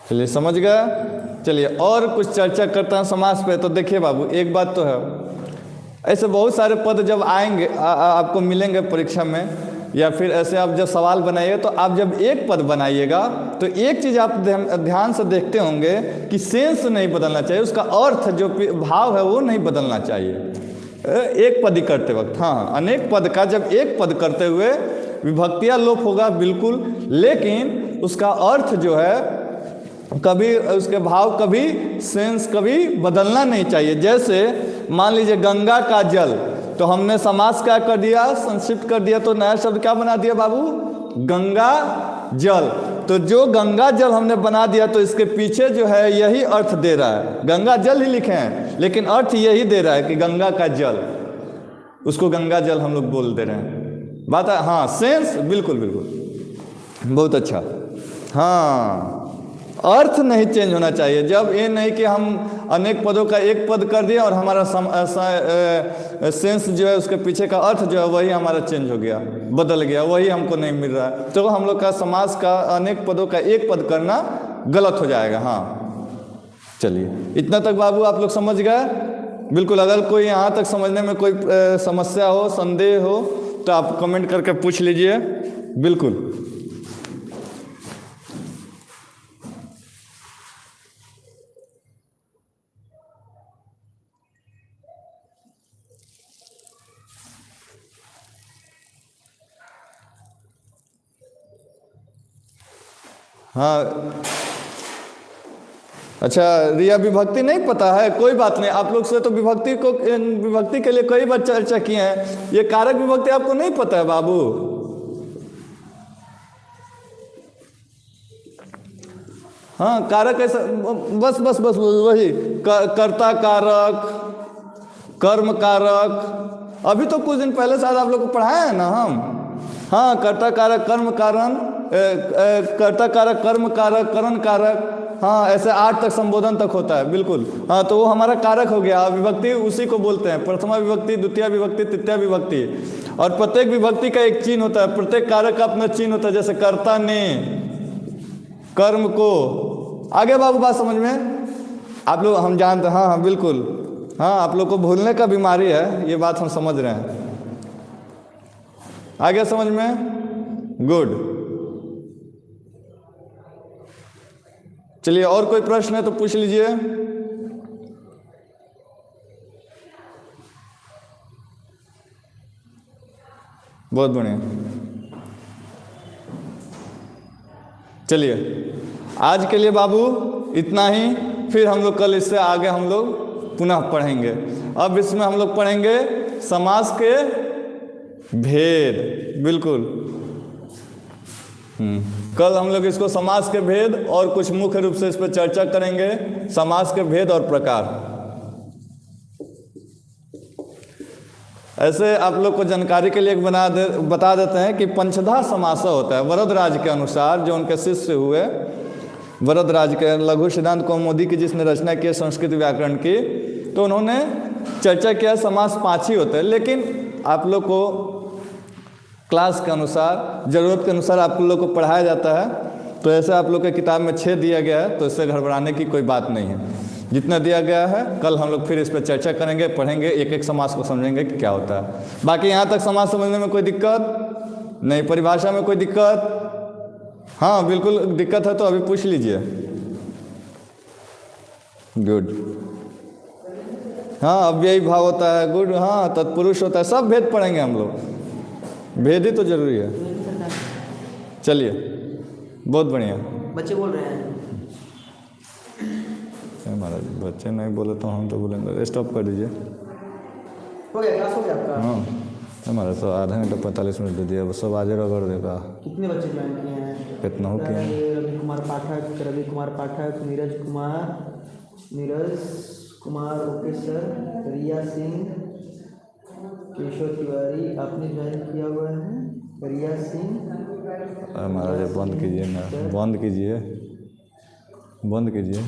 चलिए समझ गए। चलिए और कुछ चर्चा करता हूँ समास पे। तो देखिए बाबू, एक बात तो है, ऐसे बहुत सारे पद जब आएंगे आपको मिलेंगे परीक्षा में, या फिर ऐसे आप जब सवाल बनाइए तो आप जब एक पद बनाइएगा तो एक चीज़ आप ध्यान से देखते होंगे कि सेंस नहीं बदलना चाहिए, उसका अर्थ जो भाव है वो नहीं बदलना चाहिए एक पद ही करते वक्त। हाँ, अनेक पद का जब एक पद करते हुए विभक्तियाँ लोप होगा बिल्कुल, लेकिन उसका अर्थ जो है कभी, उसके भाव कभी, सेंस कभी बदलना नहीं चाहिए। जैसे मान लीजिए गंगा का जल, तो हमने समास क्या कर दिया, संक्षिप्त कर दिया, तो नया शब्द क्या बना दिया बाबू, गंगा जल। तो जो गंगा जल हमने बना दिया तो इसके पीछे जो है यही अर्थ दे रहा है, गंगा जल ही लिखे हैं लेकिन अर्थ यही दे रहा है कि गंगा का जल, उसको गंगा जल हम लोग बोल दे रहे हैं। बात है, हाँ सेंस बिल्कुल बिल्कुल, बहुत अच्छा। हाँ, अर्थ नहीं चेंज होना चाहिए। जब ये नहीं कि हम अनेक पदों का एक पद कर दिए और हमारा सेंस जो है, उसके पीछे का अर्थ जो है वही हमारा चेंज हो गया, बदल गया, वही हमको नहीं मिल रहा है, तो हम लोग का समास का अनेक पदों का एक पद करना गलत हो जाएगा। हाँ चलिए, इतना तक बाबू आप लोग समझ गए बिल्कुल। अगर कोई यहाँ तक समझने में कोई समस्या हो, संदेह हो, तो आप कमेंट करके पूछ लीजिए बिल्कुल। हाँ अच्छा, रिया विभक्ति नहीं पता है, कोई बात नहीं, आप लोग से तो विभक्ति के लिए कई बार चर्चा किए हैं। ये कारक विभक्ति आपको नहीं पता है बाबू? हाँ कारक ऐसा, बस बस बस वही कर्ता कारक, कर्म कारक, अभी तो कुछ दिन पहले शायद आप लोग को पढ़ाया है ना हम। हाँ, कर्ता कारक, कर्म कारण, कर्ता कारक, कर्म कारक, करण कारक, हाँ ऐसे 8 तक संबोधन तक होता है बिल्कुल। हाँ तो वो हमारा कारक हो गया। विभक्ति उसी को बोलते हैं, प्रथमा विभक्ति, द्वितीय विभक्ति, तृतीय विभक्ति, और प्रत्येक विभक्ति का एक चिन्ह होता है, प्रत्येक कारक का अपना चिन्ह होता है। जैसे कर्ता ने कर्म को, आगे बाबू बात समझ में आप लोग, हम जानते हैं, हाँ हाँ बिल्कुल, हाँ आप लोग को भूलने का बीमारी है, ये बात हम समझ रहे हैं। आगे समझ में, गुड। चलिए और कोई प्रश्न है तो पूछ लीजिए। बहुत बढ़िया। चलिए आज के लिए बाबू इतना ही, फिर हम लोग कल इससे आगे हम लोग पुनः पढ़ेंगे। अब इसमें हम लोग पढ़ेंगे समास के भेद, बिल्कुल। कल हम लोग इसको समास के भेद और कुछ मुख्य रूप से इस पर चर्चा करेंगे, समास के भेद और प्रकार। ऐसे आप लोग को जानकारी के लिए बता देते हैं कि पंचधा समास होता है वरदराज के अनुसार, जो उनके शिष्य हुए वरदराज के, लघु सिद्धांत कौमुदी की जिसने रचना की संस्कृत व्याकरण की, तो उन्होंने चर्चा किया समास 5 ही होते हैं। लेकिन आप लोग को क्लास के अनुसार, ज़रूरत के अनुसार आप लोग को पढ़ाया जाता है, तो ऐसे आप लोग के किताब में 6 दिया गया है, तो इससे घबराने की कोई बात नहीं है। जितना दिया गया है कल हम लोग फिर इस पर चर्चा करेंगे, पढ़ेंगे, एक एक समास को समझेंगे कि क्या होता है। बाकी यहाँ तक समास समझने में कोई दिक्कत नहीं, परिभाषा में कोई दिक्कत? हाँ बिल्कुल दिक्कत है तो अभी पूछ लीजिए। गुड। हाँ अव्ययी भाव होता है, गुड। हाँ तत्पुरुष होता है, सब भेद पढ़ेंगे हम लोग, भेद ही तो जरूरी है। चलिए बहुत बढ़िया। बच्चे बोल रहे हैं महाराज, बच्चे नहीं बोले तो हम तो बोलेंगे, स्टॉप कर दीजिए। हो गया, क्लास हो गया आपका? हाँ हमारा तो आधा घंटा 45 मिनट दे दिया, सब आज रगड़ देगा। कितने बच्चे ज्वाइन किए हैं? कितना हो किया? रवि कुमार पाठक, नीरज कुमार ओके सर, रिया सिंह, केशव तिवारी, आपने ज्वाइन किया हुआ है, रिया सिंह। महाराज बंद कीजिए ना, बंद कीजिए, बंद कीजिए।